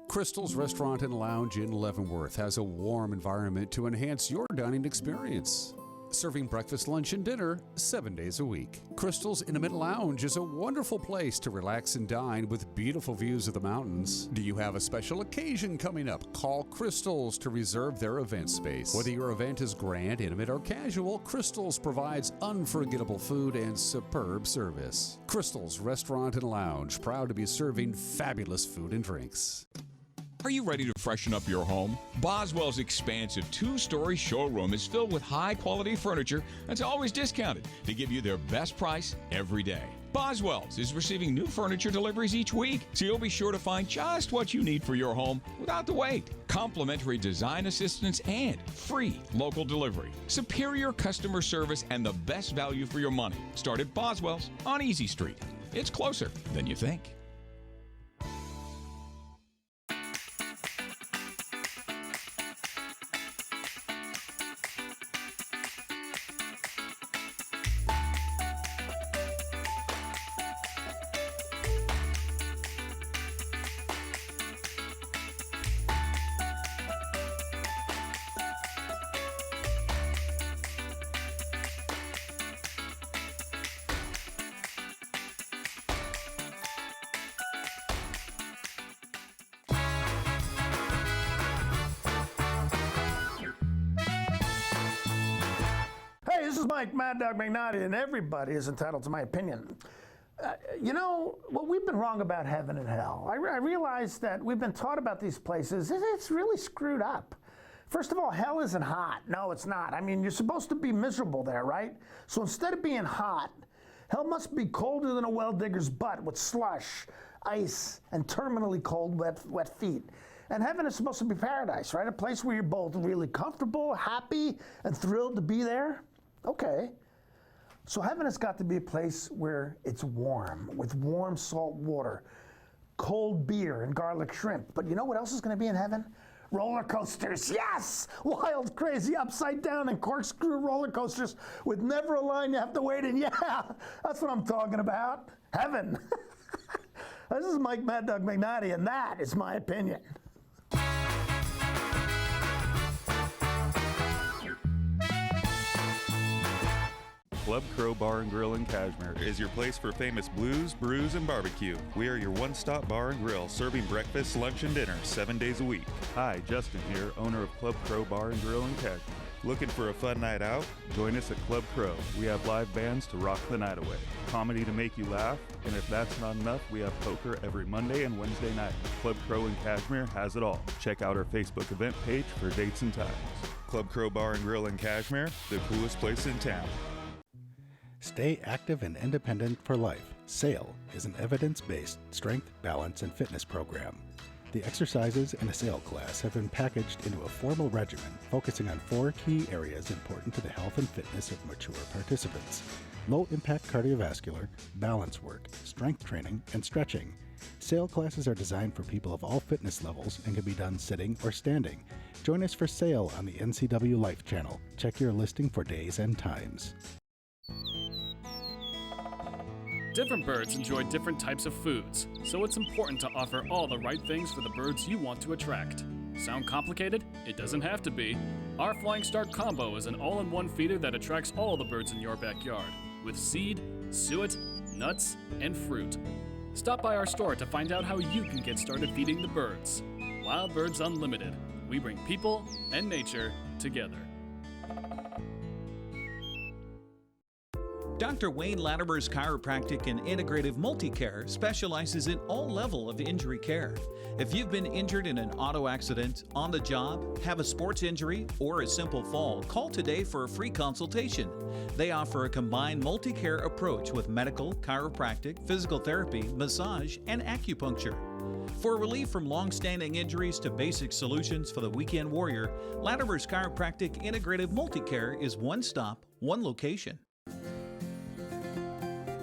Crystal's Restaurant and Lounge in Leavenworth has a warm environment to enhance your dining experience. Serving breakfast, lunch, and dinner 7 days a week. Crystal's Intimate Lounge is a wonderful place to relax and dine with beautiful views of the mountains. Do you have a special occasion coming up? Call Crystal's to reserve their event space. Whether your event is grand, intimate, or casual, Crystal's provides unforgettable food and superb service. Crystal's Restaurant and Lounge, proud to be serving fabulous food and drinks. Are you ready to freshen up your home? Boswell's expansive 2-story showroom is filled with high-quality furniture that's always discounted to give you their best price every day. Boswell's is receiving new furniture deliveries each week, so you'll be sure to find just what you need for your home without the wait. Complimentary design assistance and free local delivery. Superior customer service and the best value for your money. Start at Boswell's on Easy Street. It's closer than you think. This is Mike Mad Dog McNaughty, and everybody is entitled to my opinion. You know, what we've been wrong about heaven and hell. I realize that we've been taught about these places. It's really screwed up. First of all, hell isn't hot. No, it's not. I mean, you're supposed to be miserable there, right? So instead of being hot, hell must be colder than a well digger's butt with slush, ice, and terminally cold, wet feet. And heaven is supposed to be paradise, right? A place where you're both really comfortable, happy, and thrilled to be there. Okay, so heaven has got to be a place where it's warm, with warm salt water, cold beer, and garlic shrimp. But you know what else is going to be in heaven? Roller coasters, yes! Wild, crazy, upside down, and corkscrew roller coasters with never a line you have to wait in. Yeah, that's what I'm talking about. Heaven. This is Mike Mad Dog McNaughty, and that is my opinion. Club Crow Bar and Grill in Cashmere is your place for famous blues, brews, and barbecue. We are your one-stop bar and grill, serving breakfast, lunch, and dinner 7 days a week. Hi, Justin here, owner of Club Crow Bar and Grill in Cashmere. Looking for a fun night out? Join us at Club Crow. We have live bands to rock the night away, comedy to make you laugh, and if that's not enough, we have poker every Monday and Wednesday night. Club Crow in Cashmere has it all. Check out our Facebook event page for dates and times. Club Crow Bar and Grill in Cashmere, the coolest place in town. Stay active and independent for life. SAIL is an evidence-based strength, balance, and fitness program. The exercises in a SAIL class have been packaged into a formal regimen focusing on 4 key areas important to the health and fitness of mature participants: low-impact cardiovascular, balance work, strength training, and stretching. SAIL classes are designed for people of all fitness levels and can be done sitting or standing. Join us for SAIL on the NCW Life channel. Check your listing for days and times. Different birds enjoy different types of foods, so it's important to offer all the right things for the birds you want to attract. Sound complicated? It doesn't have to be. Our Flying Start Combo is an all-in-one feeder that attracts all the birds in your backyard, with seed, suet, nuts, and fruit. Stop by our store to find out how you can get started feeding the birds. Wild Birds Unlimited. We bring people and nature together. Dr. Wayne Latimer's Chiropractic and Integrative Multicare specializes in all level of injury care. If you've been injured in an auto accident, on the job, have a sports injury, or a simple fall, call today for a free consultation. They offer a combined multi-care approach with medical, chiropractic, physical therapy, massage, and acupuncture. For relief from long-standing injuries to basic solutions for the weekend warrior, Latimer's Chiropractic Integrative Multicare is one stop, one location.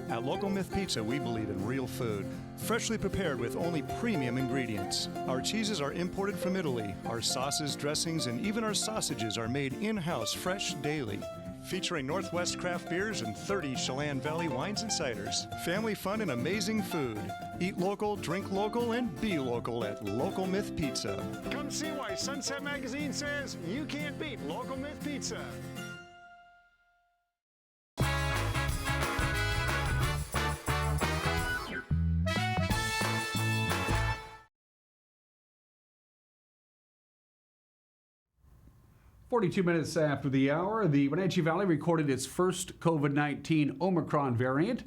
At Local Myth Pizza, we believe in real food, freshly prepared with only premium ingredients. Our cheeses are imported from Italy. Our sauces, dressings, and even our sausages are made in-house fresh daily. Featuring Northwest craft beers and 30 Chelan Valley wines and ciders. Family fun and amazing food. Eat local, drink local, and be local at Local Myth Pizza. Come see why Sunset Magazine says you can't beat Local Myth Pizza. "42 minutes after the hour, the Wenatchee Valley recorded its first COVID-19 Omicron variant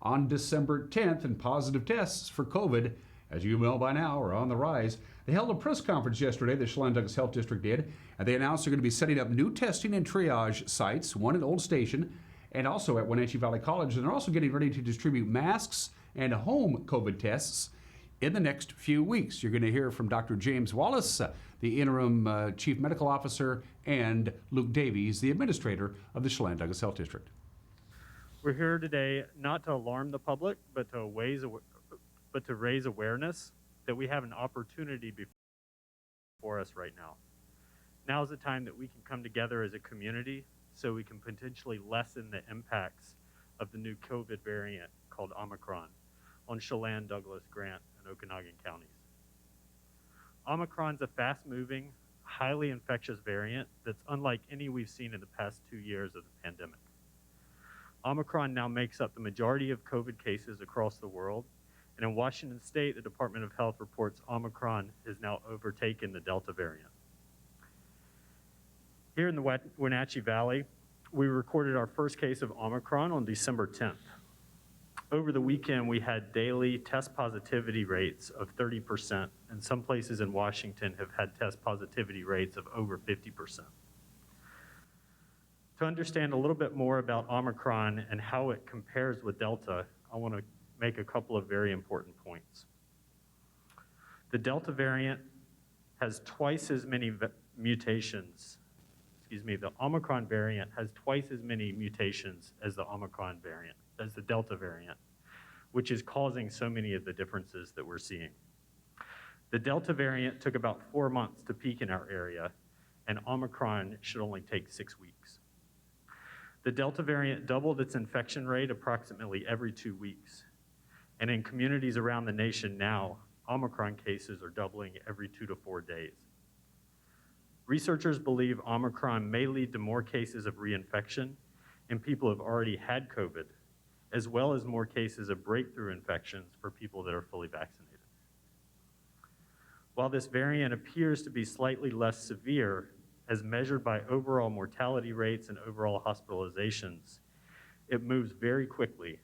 on December 10th, and positive tests for COVID, as you know by now, are on the rise. They held a press conference yesterday, the Chelan-Douglas Health District did, and they announced they're going to be setting up new testing and triage sites, one at Old Station and also at Wenatchee Valley College. And they're also getting ready to distribute masks and home COVID tests in the next few weeks. You're going to hear from Dr. James Wallace, the interim chief medical officer, and Luke Davies, the administrator of the Chelan-Douglas Health District. We're here today not to alarm the public, but to raise awareness that we have an opportunity before us right now. Now is the time that we can come together as a community so we can potentially lessen the impacts of the new COVID variant called Omicron on Chelan, Douglas, Grant, and Okanagan counties. Omicron's a fast-moving, highly infectious variant that's unlike any we've seen in the past 2 years of the pandemic. Omicron now makes up the majority of COVID cases across the world, and in Washington State, the Department of Health reports Omicron has now overtaken the Delta variant. Here in the Wenatchee Valley, we recorded our first case of Omicron on December 10th. Over the weekend, we had daily test positivity rates of 30%, and some places in Washington have had test positivity rates of over 50%. To understand a little bit more about Omicron and how it compares with Delta, I want to make a couple of very important points. The Delta variant has twice as many mutations. The Omicron variant has twice as many mutations as the Delta variant, which is causing so many of the differences that we're seeing. The Delta variant took about 4 months to peak in our area, and Omicron should only take 6 weeks. The Delta variant doubled its infection rate approximately every 2 weeks. And in communities around the nation now, Omicron cases are doubling every 2 to 4 days. Researchers believe Omicron may lead to more cases of reinfection in people who have already had COVID, as well as more cases of breakthrough infections for people that are fully vaccinated. While this variant appears to be slightly less severe, as measured by overall mortality rates and overall hospitalizations, it moves very quickly,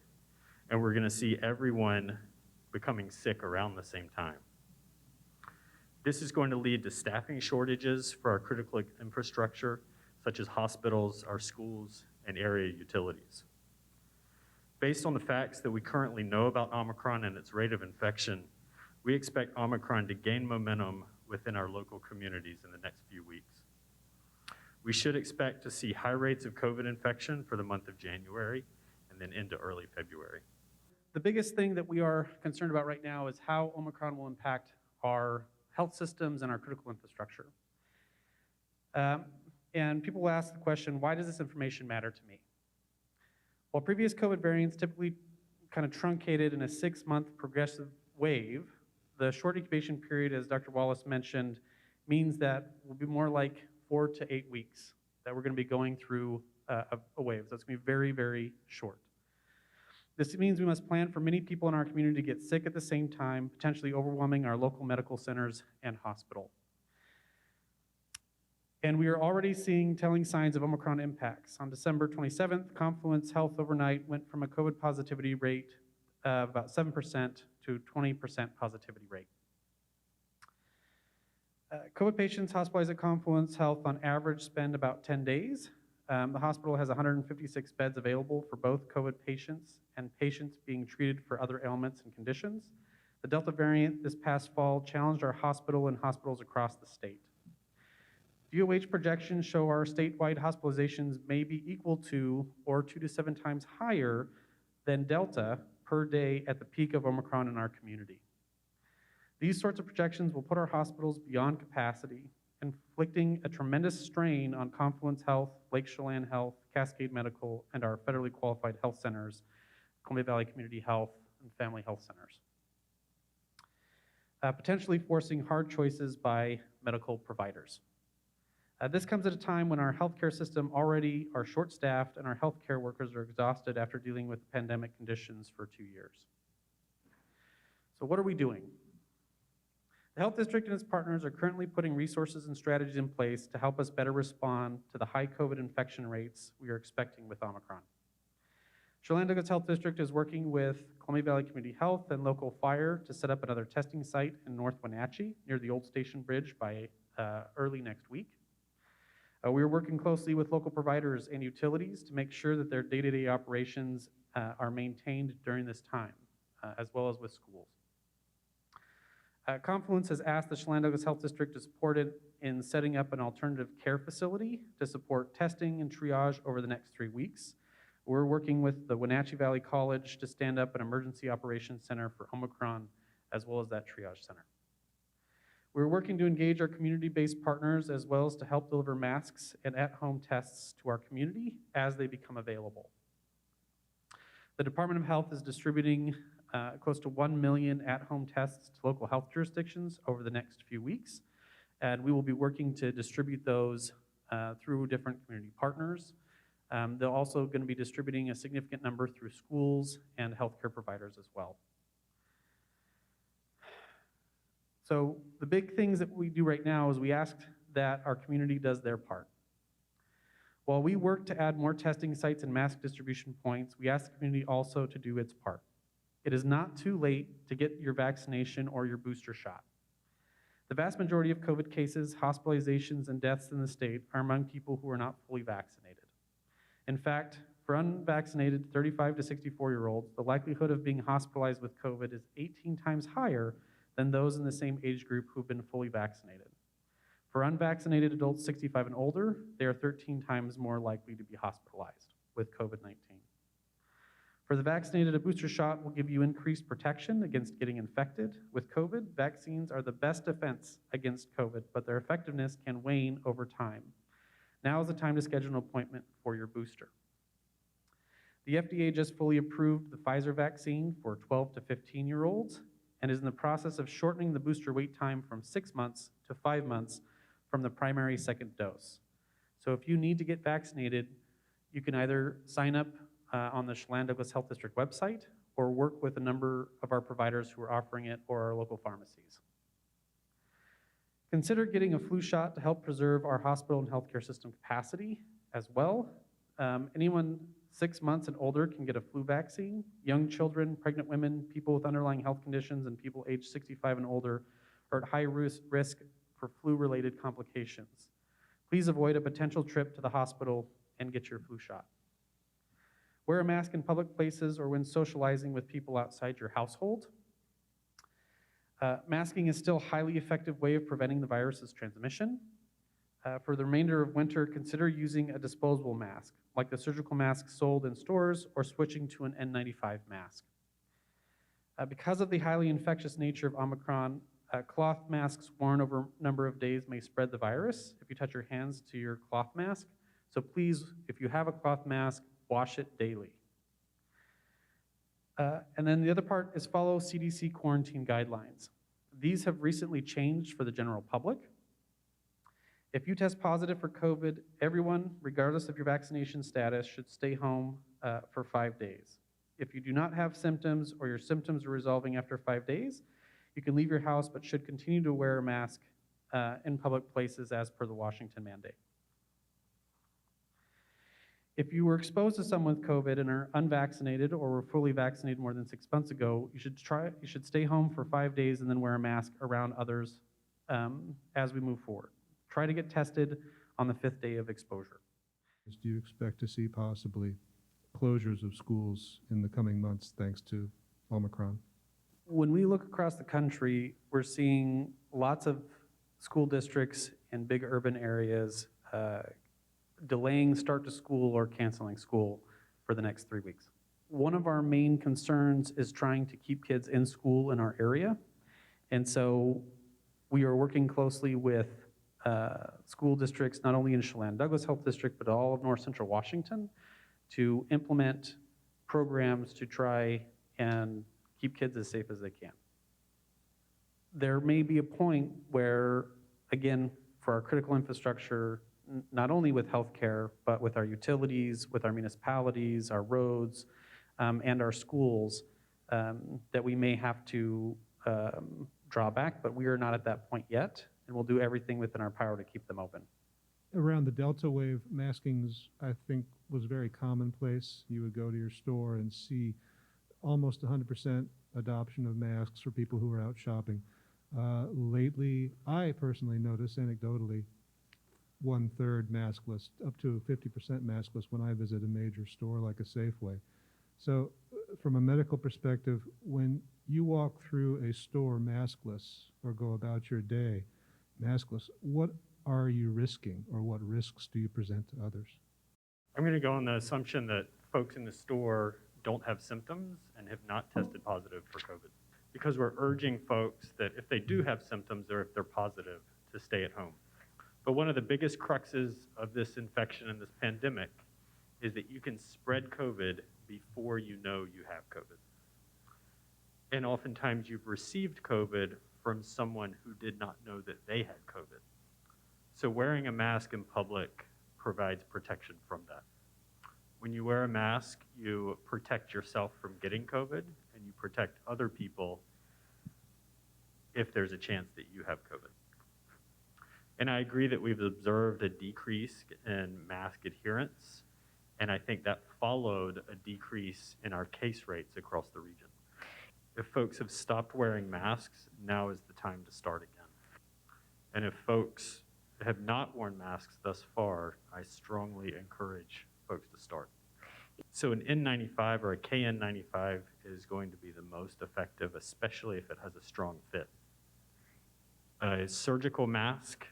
and we're going to see everyone becoming sick around the same time. This is going to lead to staffing shortages for our critical infrastructure, such as hospitals, our schools, and area utilities. Based on the facts that we currently know about Omicron and its rate of infection, We expect Omicron to gain momentum within our local communities in the next few weeks. We should expect to see high rates of COVID infection for the month of January and then into early February. The biggest thing that we are concerned about right now is how Omicron will impact our health systems and our critical infrastructure. And people will ask the question, why does this information matter to me? While previous COVID variants typically kind of truncated in a 6-month progressive wave, the short incubation period, as Dr. Wallace mentioned, means that will be more like 4 to 8 weeks that we're going to be going through a wave. So it's going to be very, very short. This means we must plan for many people in our community to get sick at the same time, potentially overwhelming our local medical centers and hospital. And we are already seeing telling signs of Omicron impacts. On December 27th, Confluence Health overnight went from a COVID positivity rate of about 7% to 20% positivity rate. COVID patients hospitalized at Confluence Health on average spend about 10 days. The hospital has 156 beds available for both COVID patients and patients being treated for other ailments and conditions. The Delta variant this past fall challenged our hospital and hospitals across the state. DOH projections show our statewide hospitalizations may be equal to or 2 to 7 times higher than Delta per day at the peak of Omicron in our community. These sorts of projections will put our hospitals beyond capacity, inflicting a tremendous strain on Confluence Health, Lake Chelan Health, Cascade Medical, and our federally qualified health centers, Columbia Valley Community Health, and Family Health Centers. Potentially forcing hard choices by medical providers. This comes at a time when our healthcare system already are short-staffed and our healthcare workers are exhausted after dealing with pandemic conditions for 2 years. So what are we doing? The Health District and its partners are currently putting resources and strategies in place to help us better respond to the high COVID infection rates we are expecting with Omicron. Chelan-Douglas Health District is working with Columbia Valley Community Health and local fire to set up another testing site in North Wenatchee near the old station bridge by early next week. We are working closely with local providers and utilities to make sure that their day-to-day operations are maintained during this time, as well as with schools. Confluence has asked the Chelan-Douglas Health District to support it in setting up an alternative care facility to support testing and triage over the next 3 weeks. We're working with the Wenatchee Valley College to stand up an emergency operations center for Omicron, as well as that triage center. We're working to engage our community-based partners as well as to help deliver masks and at-home tests to our community as they become available. The Department of Health is distributing close to 1 million at-home tests to local health jurisdictions over the next few weeks, and we will be working to distribute those through different community partners. They're also going to be distributing a significant number through schools and healthcare providers as well. So the big things that we do right now is we ask that our community does their part. While we work to add more testing sites and mask distribution points, we ask the community also to do its part. It is not too late to get your vaccination or your booster shot. The vast majority of COVID cases, hospitalizations, and deaths in the state are among people who are not fully vaccinated. In fact, for unvaccinated 35 to 64-year-olds, the likelihood of being hospitalized with COVID is 18 times higher than those in the same age group who've been fully vaccinated. For unvaccinated adults 65 and older, they are 13 times more likely to be hospitalized with COVID-19. For the vaccinated, a booster shot will give you increased protection against getting infected. With COVID, vaccines are the best defense against COVID, but their effectiveness can wane over time. Now is the time to schedule an appointment for your booster. The FDA just fully approved the Pfizer vaccine for 12 to 15-year-olds and is in the process of shortening the booster wait time from 6 months to 5 months from the primary second dose. So if you need to get vaccinated, you can either sign up on the Chelan-Douglas Health District website or work with a number of our providers who are offering it or our local pharmacies. Consider getting a flu shot to help preserve our hospital and healthcare system capacity as well. Anyone 6 months and older can get a flu vaccine. Young children, pregnant women, people with underlying health conditions, and people aged 65 and older are at high risk for flu-related complications. Please avoid a potential trip to the hospital and get your flu shot. Wear a mask in public places or when socializing with people outside your household. Masking is still a highly effective way of preventing the virus's transmission. For the remainder of winter, consider using a disposable mask, like the surgical masks sold in stores, or switching to an N95 mask. Because of the highly infectious nature of Omicron, cloth masks worn over a number of days may spread the virus if you touch your hands to your cloth mask. So please, if you have a cloth mask, wash it daily. And then the other part is follow CDC quarantine guidelines. These have recently changed for the general public. If you test positive for COVID, everyone, regardless of your vaccination status, should stay home for 5 days. If you do not have symptoms or your symptoms are resolving after 5 days, you can leave your house but should continue to wear a mask in public places as per the Washington mandate. If you were exposed to someone with COVID and are unvaccinated or were fully vaccinated more than 6 months ago, you should stay home for 5 days and then wear a mask around others as we move forward. Try to get tested on the 5th day of exposure. Do you expect to see possibly closures of schools in the coming months thanks to Omicron? When we look across the country, we're seeing lots of school districts in big urban areas delaying start to school or canceling school for the next 3 weeks. One of our main concerns is trying to keep kids in school in our area. And so we are working closely with school districts, not only in Chelan-Douglas Health District, but all of North Central Washington, to implement programs to try and keep kids as safe as they can. There may be a point where, again, for our critical infrastructure, not only with healthcare, but with our utilities, with our municipalities, our roads, and our schools, that we may have to draw back, but we are not at that point yet, and we'll do everything within our power to keep them open. Around the Delta wave, maskings, I think, was very commonplace. You would go to your store and see almost 100% adoption of masks for people who are out shopping. Lately, I personally notice anecdotally 1/3 maskless, up to 50% maskless when I visit a major store like a Safeway. So from a medical perspective, when you walk through a store maskless or go about your day maskless, what are you risking, or what risks do you present to others? I'm going to go on the assumption that folks in the store don't have symptoms and have not tested positive for COVID, because we're urging folks that if they do have symptoms or if they're positive, to stay at home. But one of the biggest cruxes of this infection and this pandemic is that you can spread COVID before you know you have COVID. And oftentimes you've received COVID from someone who did not know that they had COVID. So wearing a mask in public provides protection from that. When you wear a mask, you protect yourself from getting COVID, and you protect other people if there's a chance that you have COVID. And I agree that we've observed a decrease in mask adherence, and I think that followed a decrease in our case rates across the region. If folks have stopped wearing masks, now is the time to start again. And if folks have not worn masks thus far, I strongly encourage folks to start. So an N95 or a KN95 is going to be the most effective, especially if it has a strong fit. A surgical mask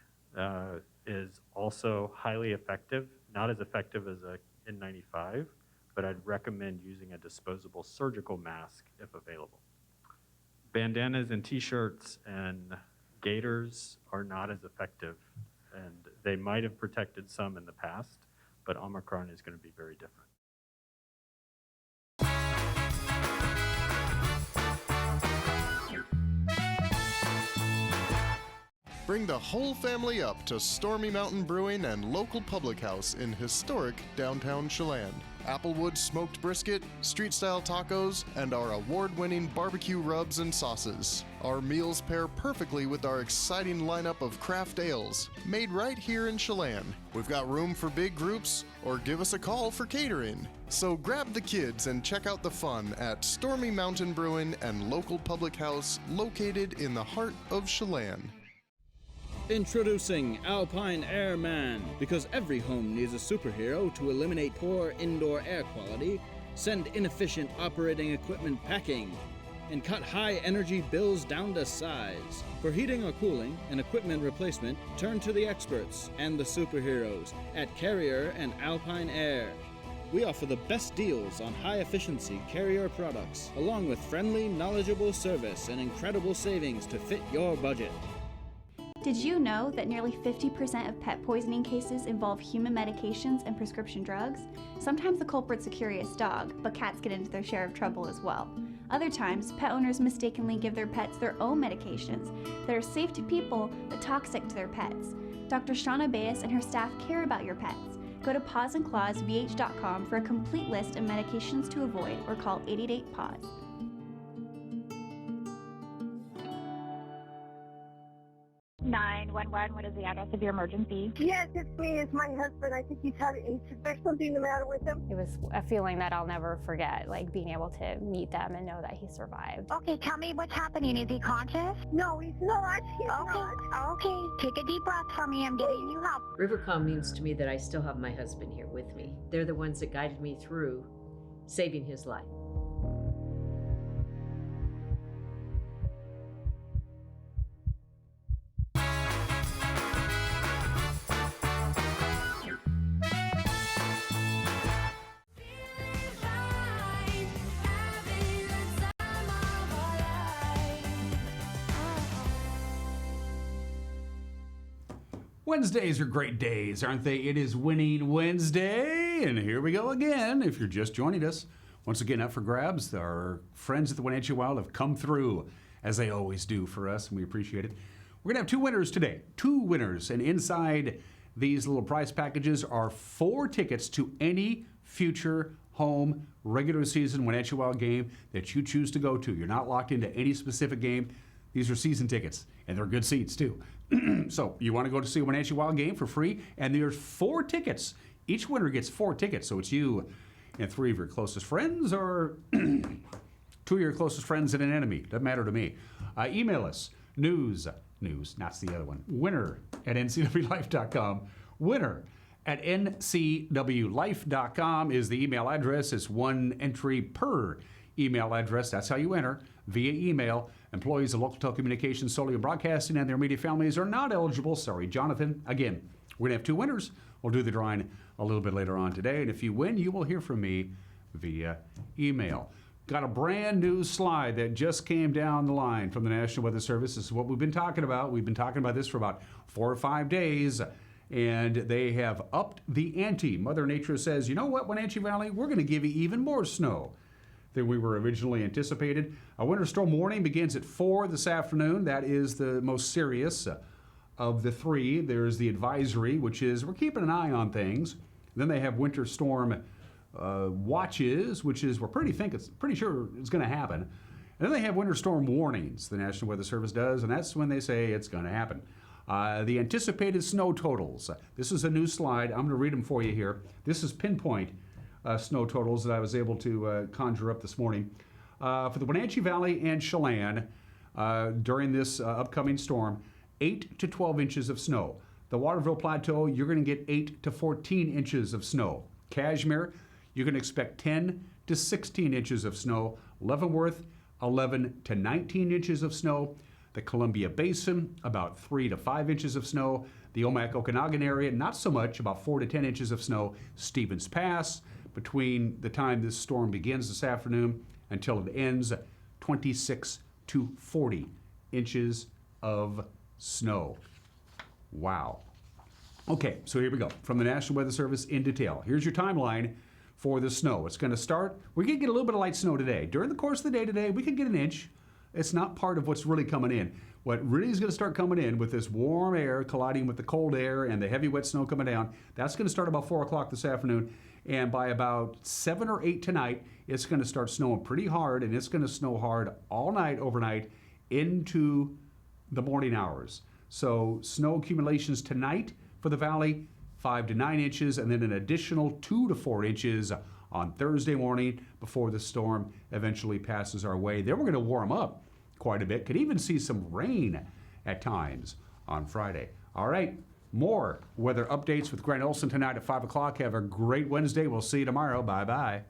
is also highly effective, not as effective as a N95, but I'd recommend using a disposable surgical mask if available. Bandanas and t-shirts and gaiters are not as effective, and they might have protected some in the past, but Omicron is going to be very different. Bring the whole family up to Stormy Mountain Brewing and local public house in historic downtown Chelan. Applewood smoked brisket, street-style tacos, and our award-winning barbecue rubs and sauces. Our meals pair perfectly with our exciting lineup of craft ales, made right here in Chelan. We've got room for big groups, or give us a call for catering. So grab the kids and check out the fun at Stormy Mountain Brewing and local public house located in the heart of Chelan. Introducing Alpine Airman. Because every home needs a superhero to eliminate poor indoor air quality, send inefficient operating equipment packing. and cut high energy bills down to size. For heating or cooling and equipment replacement, turn to the experts and the superheroes at Carrier and Alpine Air. We offer the best deals on high-efficiency Carrier products, along with friendly, knowledgeable service and incredible savings to fit your budget. Did you know that nearly 50% of pet poisoning cases involve human medications and prescription drugs? Sometimes the culprit's a curious dog, but cats get into their share of trouble as well. Other times, pet owners mistakenly give their pets their own medications that are safe to people but toxic to their pets. Dr. Shauna Baez and her staff care about your pets. Go to pawsandclawsvh.com for a complete list of medications to avoid or call 888-PAWS. 911, what is the address of your emergency? Yes, it's me. It's my husband. I think there's something the matter with him. It was a feeling that I'll never forget, like being able to meet them and know that he survived. Okay, tell me what's happening. Is he conscious? No, he's not. Okay, take a deep breath for me. I'm getting you help. Rivercom means to me that I still have my husband here with me. They're the ones that guided me through saving his life. Wednesdays are great days, aren't they? It is Winning Wednesday, and here we go again. If you're just joining us, once again, up for grabs. Our friends at the Wenatchee Wild have come through, as they always do for us, and we appreciate it. We're going to have two winners today. Two winners, and inside these little prize packages are 4 tickets to any future home regular season Wenatchee Wild game that you choose to go to. You're not locked into any specific game. These are season tickets, and they're good seats, too. So you want to go to see a Wenatchee Wild game for free, and there's 4 tickets. Each winner gets 4 tickets, so it's you and 3 of your closest friends, or 2 of your closest friends and an enemy. Doesn't matter to me. Email us, news, that's the other one, winner@ncwlife.com. Winner@ncwlife.com is the email address. It's 1 entry per email address. That's how you enter, via email. Employees of local telecommunications, solely in broadcasting, and their immediate families are not eligible. Sorry, Jonathan. Again, we're going to have 2 winners. We'll do the drawing a little bit later on today. And if you win, you will hear from me via email. Got a brand new slide that just came down the line from the National Weather Service. This is what we've been talking about. We've been talking about this for about 4 or 5 days, and they have upped the ante. Mother Nature says, you know what, Wenatchee Valley, we're going to give you even more snow than we were originally anticipated. A winter storm warning begins at 4 this afternoon. That is the most serious of the 3. There's the advisory, which is we're keeping an eye on things. Then they have winter storm watches, which is we're pretty sure it's going to happen. And then they have winter storm warnings, the National Weather Service does, and that's when they say it's going to happen. The anticipated snow totals. This is a new slide. I'm going to read them for you here. This is pinpoint snow totals that I was able to conjure up this morning. For the Wenatchee Valley and Chelan, during this upcoming storm, 8 to 12 inches of snow. The Waterville Plateau, you're going to get 8 to 14 inches of snow. Cashmere, you can expect 10 to 16 inches of snow. Leavenworth, 11 to 19 inches of snow. The Columbia Basin, about 3 to 5 inches of snow. The Omak-Okanagan area, not so much, about 4 to 10 inches of snow. Stevens Pass, between the time this storm begins this afternoon until it ends, 26 to 40 inches of snow. Wow. Okay, so here we go. From the National Weather Service in detail. Here's your timeline for the snow. It's going to start, we're going to get a little bit of light snow today. During the course of the day today, we could get 1 inch. It's not part of what's really coming in. What really is going to start coming in with this warm air colliding with the cold air and the heavy wet snow coming down, that's going to start about 4 o'clock this afternoon. And by about 7 or 8 tonight, it's going to start snowing pretty hard, and it's going to snow hard all night, overnight, into the morning hours. So snow accumulations tonight for the valley, 5 to 9 inches, and then an additional 2 to 4 inches on Thursday morning before the storm eventually passes our way. Then we're going to warm up quite a bit. Could even see some rain at times on Friday. All right, more weather updates with Grant Olson tonight at 5 o'clock. Have a great Wednesday. We'll see you tomorrow. Bye-bye.